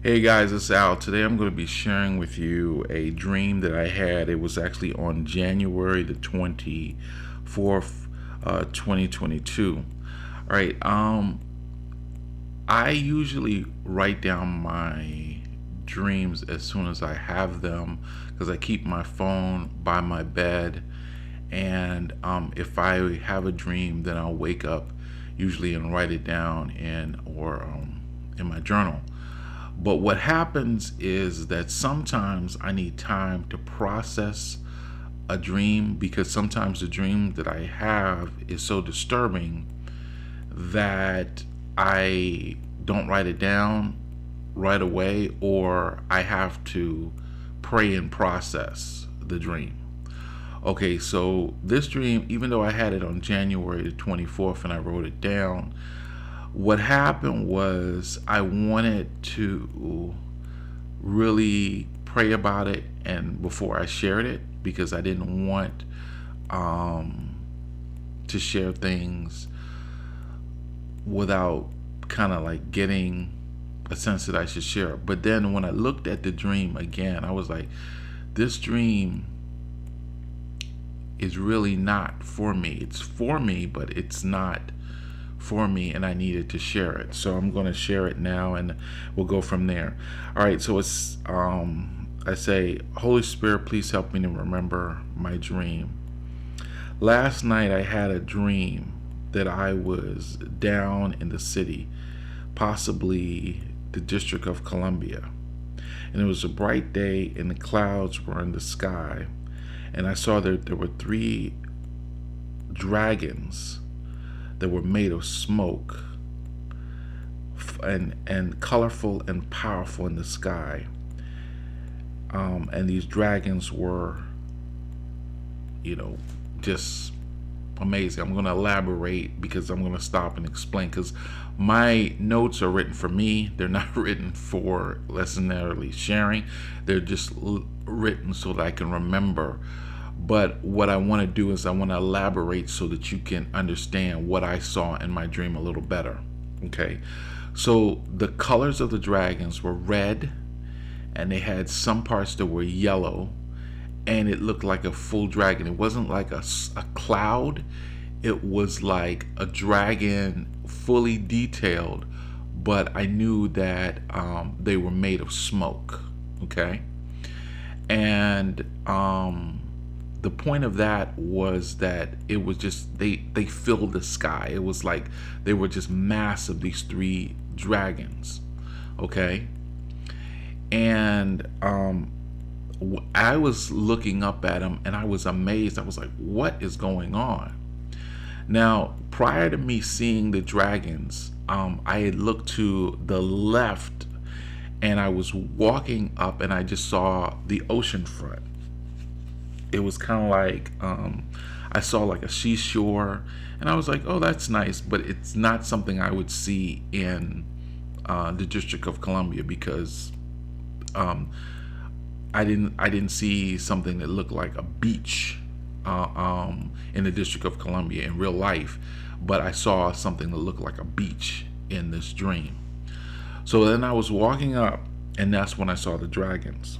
Hey guys, it's Al. Today I'm going to be sharing with you a dream that I had. It was actually on January the 24th, 2022. All right, I usually write down my dreams as soon as I have them because I keep my phone by my bed. And if I have a dream, then I'll wake up usually and write it down in my journal. But what happens is that sometimes I need time to process a dream because sometimes the dream that I have is so disturbing that I don't write it down right away, or I have to pray and process the dream. Okay, so this dream, even though I had it on January the 24th and I wrote it down, what happened was I wanted to really pray about it and before I shared it because I didn't want um, to share things without kind of like getting a sense that I should share it. But then when I looked at the dream again, I was like, this dream is really not for me. It's for me, but it's not for me, and I needed to share it. So I'm going to share it now and we'll go from there. All right, so it's I say, Holy Spirit, please help me to remember my dream. Last night I had a dream that I was down in the city, possibly the District of Columbia. And it was a bright day and the clouds were in the sky. And I saw that there were three dragons that were made of smoke and colorful and powerful in the sky. And these dragons were, you know, just amazing. I'm going to elaborate because I'm going to stop and explain because my notes are written for me. They're not written for necessarily sharing. They're just written so that I can remember. But what I want to do is I want to elaborate so that you can understand what I saw in my dream a little better. Okay. So the colors of the dragons were red, and they had some parts that were yellow, and it looked like a full dragon. It wasn't like a cloud, it was like a dragon fully detailed, but I knew that they were made of smoke. Okay. And the point of that was that it was just they filled the sky. It was like they were just massive, these three dragons. Okay. And I was looking up at them and I was amazed. I was like, what is going on? Now, prior to me seeing the dragons, I had looked to the left and I was walking up and I just saw the ocean front. It was kind of like I saw like a seashore, and I was like, oh, that's nice, but it's not something I would see in the District of Columbia because um, I didn't see something that looked like a beach in the District of Columbia in real life, but I saw something that looked like a beach in this dream. So then I was walking up, and that's when I saw the dragons.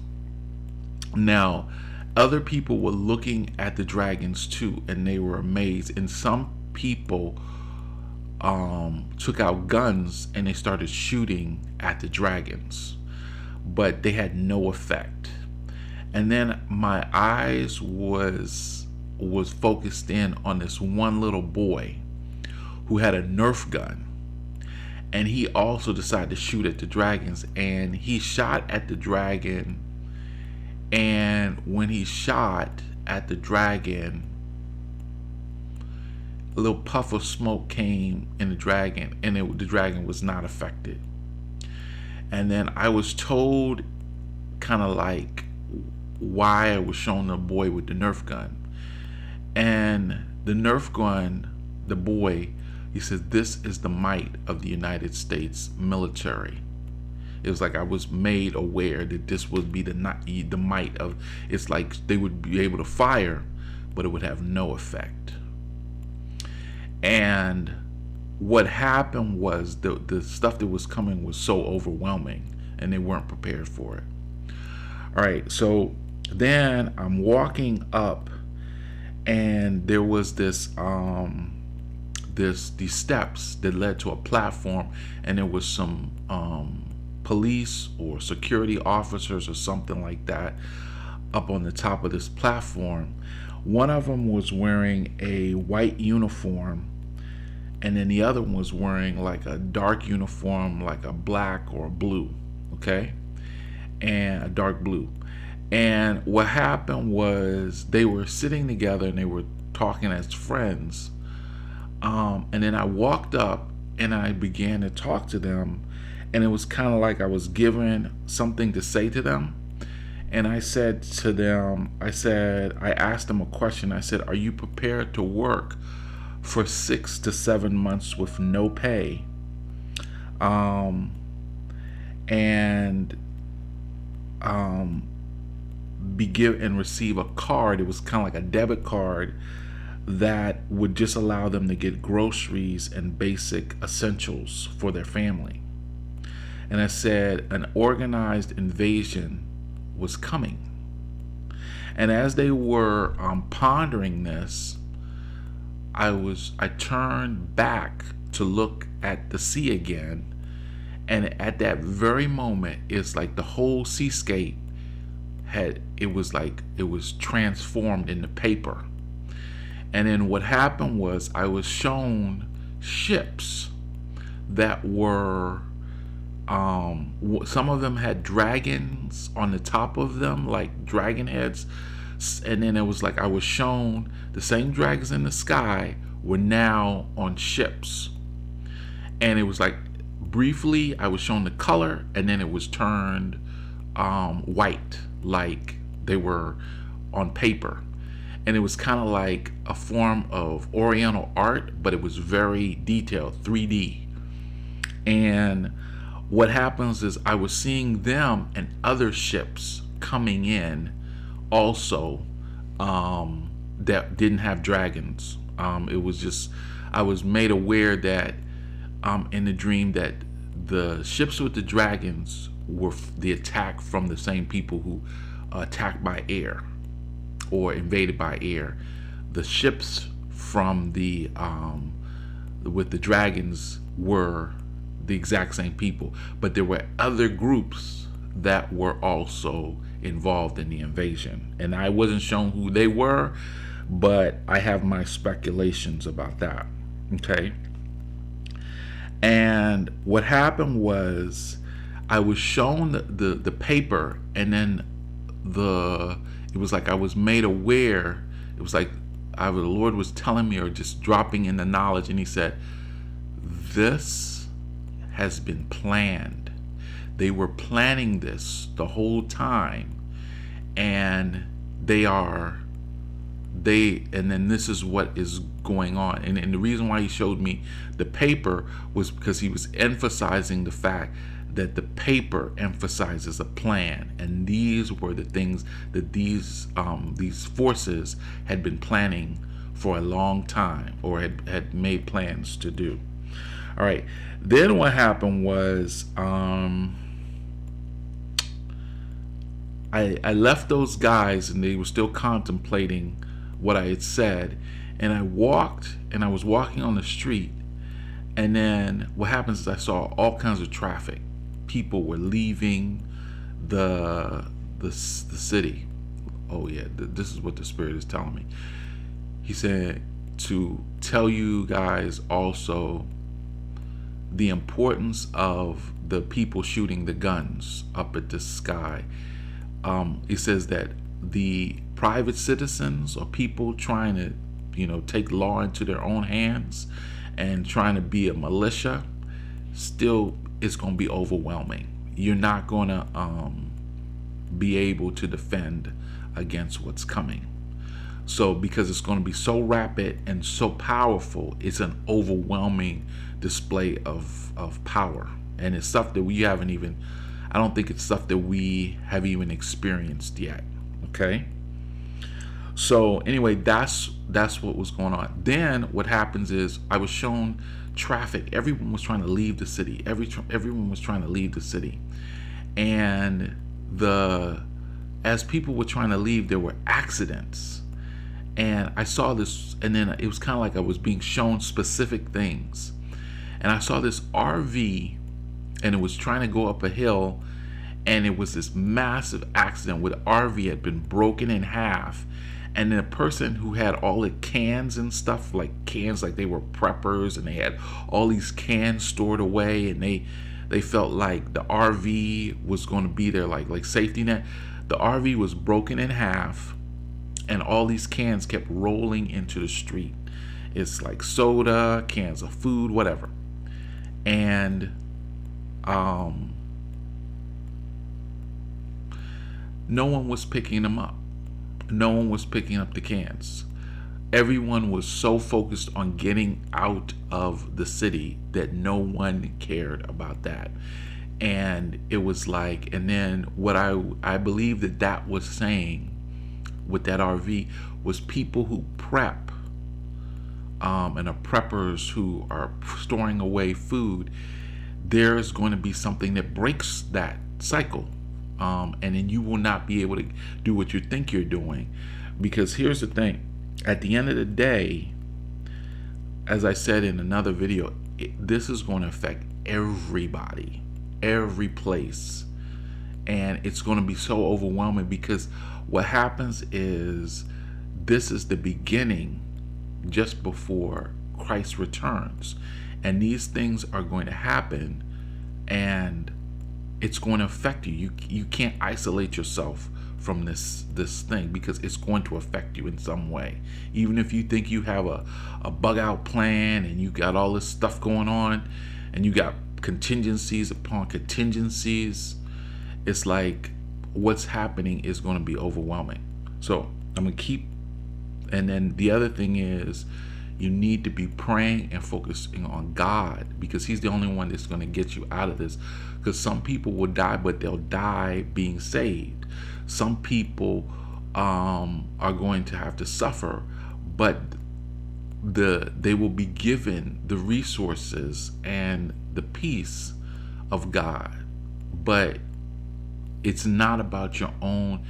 Now, other people were looking at the dragons too, and they were amazed. And some people took out guns and they started shooting at the dragons, but they had no effect. And then my eyes was focused in on this one little boy who had a Nerf gun, and he also decided to shoot at the dragons, and he shot at the dragon. And when he shot at the dragon, a little puff of smoke came in the dragon, and the dragon was not affected. And then I was told kind of like why I was showing the boy with the Nerf gun. And the Nerf gun, the boy, he says, this is the might of the United States military. It was like I was made aware that this would be the might of. It's like they would be able to fire, but it would have no effect. And what happened was the stuff that was coming was so overwhelming and they weren't prepared for it. All right, so then I'm walking up, and there was these steps that led to a platform, and there was some police or security officers or something like that up on the top of this platform. One of them was wearing a white uniform, and then the other one was wearing like a dark uniform, like a black or a blue, okay, and a dark blue. And what happened was they were sitting together and they were talking as friends. And then I walked up and I began to talk to them, and it was kind of like I was given something to say to them. And I said to them, I asked them a question. I said, "Are you prepared to work for 6 to 7 months with no pay, and and receive a card?" It was kind of like a debit card that would just allow them to get groceries and basic essentials for their family. And I said an organized invasion was coming. And as they were pondering this, I turned back to look at the sea again, and at that very moment, it's like the whole seascape it was transformed into paper. And then what happened was I was shown ships that were, some of them had dragons on the top of them, like dragon heads. And then it was like I was shown the same dragons in the sky were now on ships. And it was like briefly I was shown the color, and then it was turned white, like they were on paper. And it was kind of like a form of Oriental art, but it was very detailed, 3D. And what happens is I was seeing them and other ships coming in also, that didn't have dragons. It was just, I was made aware that in the dream that the ships with the dragons were the attack from the same people who attacked by air or invaded by air. The ships from the with the dragons were the exact same people, but there were other groups that were also involved in the invasion, and I wasn't shown who they were, but I have my speculations about that. Okay. And what happened was I was shown the paper, and then it was like I was made aware. It was like either the Lord was telling me or just dropping in the knowledge, and he said, this has been planned. They were planning this the whole time, and and then this is what is going on. And the reason why he showed me the paper was because he was emphasizing the fact that the paper emphasizes a plan, and these were the things that these forces had been planning for a long time, or had made plans to do. All right. Then what happened was I left those guys, and they were still contemplating what I had said, and I was walking on the street, and then what happens is I saw all kinds of traffic. People were leaving the city. Oh yeah, this is what the Spirit is telling me. He said to tell you guys also the importance of the people shooting the guns up at the sky. He says that the private citizens or people trying to, take law into their own hands and trying to be a militia, still it's going to be overwhelming. You're not going to be able to defend against what's coming. So because it's going to be so rapid and so powerful, it's an overwhelming display of power. And it's stuff that we haven't even, I don't think it's stuff that we have even experienced yet. Okay. So anyway, that's what was going on. Then what happens is I was shown traffic. Everyone was trying to leave the city. Everyone was trying to leave the city. And as people were trying to leave, there were accidents. And I saw this, and then it was kind of like I was being shown specific things. And I saw this RV, and it was trying to go up a hill, and it was this massive accident where the RV had been broken in half. And then a person who had all the cans and stuff, like cans, like they were preppers, and they had all these cans stored away, and they felt like the RV was going to be there, like safety net. The RV was broken in half, and all these cans kept rolling into the street. It's like soda, cans of food, whatever. And no one was picking them up. No one was picking up the cans. Everyone was so focused on getting out of the city that no one cared about that. And it was like, and then what I believe that was saying with that RV was people who prep, and are preppers who are storing away food. There's going to be something that breaks that cycle. And then you will not be able to do what you think you're doing. Because here's the thing, at the end of the day, as I said in another video, this is going to affect everybody, every place. And it's going to be so overwhelming, because what happens is this is the beginning just before Christ returns. And these things are going to happen, and it's going to affect you. You can't isolate yourself from this thing, because it's going to affect you in some way. Even if you think you have a bug out plan, and you got all this stuff going on, and you got contingencies upon contingencies, it's like what's happening is going to be overwhelming. So I'm going to keep, and then the other thing is, you need to be praying and focusing on God, because he's the only one that's going to get you out of this. Because some people will die, but they'll die being saved. Some people are going to have to suffer, but they will be given the resources and the peace of God. But it's not about your own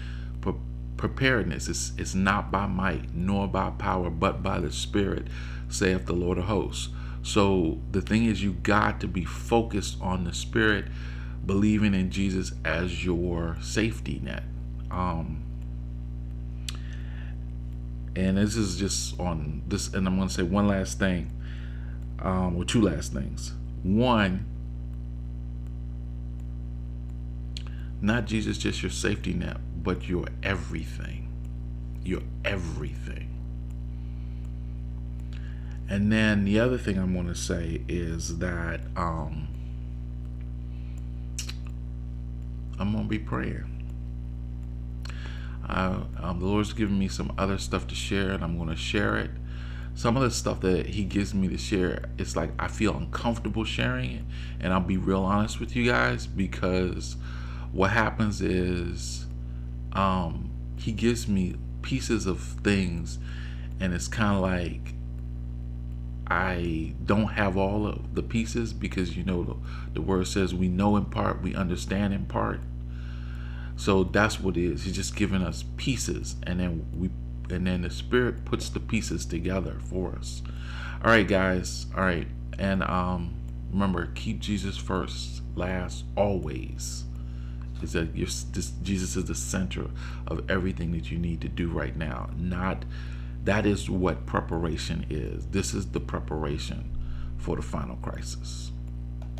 preparedness. It's not by might nor by power, but by the Spirit, saith the Lord of hosts. So the thing is, you got to be focused on the Spirit, believing in Jesus as your safety net. And this is just on this, and I'm going to say one last thing, or two last things. One, not Jesus just your safety net, but your everything. Your everything. And then the other thing I'm going to say is that I'm going to be praying. The Lord's given me some other stuff to share, and I'm going to share it. Some of the stuff that he gives me to share, it's like I feel uncomfortable sharing it. And I'll be real honest with you guys, because what happens is he gives me pieces of things, and it's kind of like I don't have all of the pieces, because the word says we know in part, we understand in part. So that's what it is. He's just giving us pieces, and then the Spirit puts the pieces together for us. All right, guys. All right, and remember, keep Jesus first, last, always. Is that Jesus is the center of everything that you need to do right now. That is what preparation is. This is the preparation for the final crisis.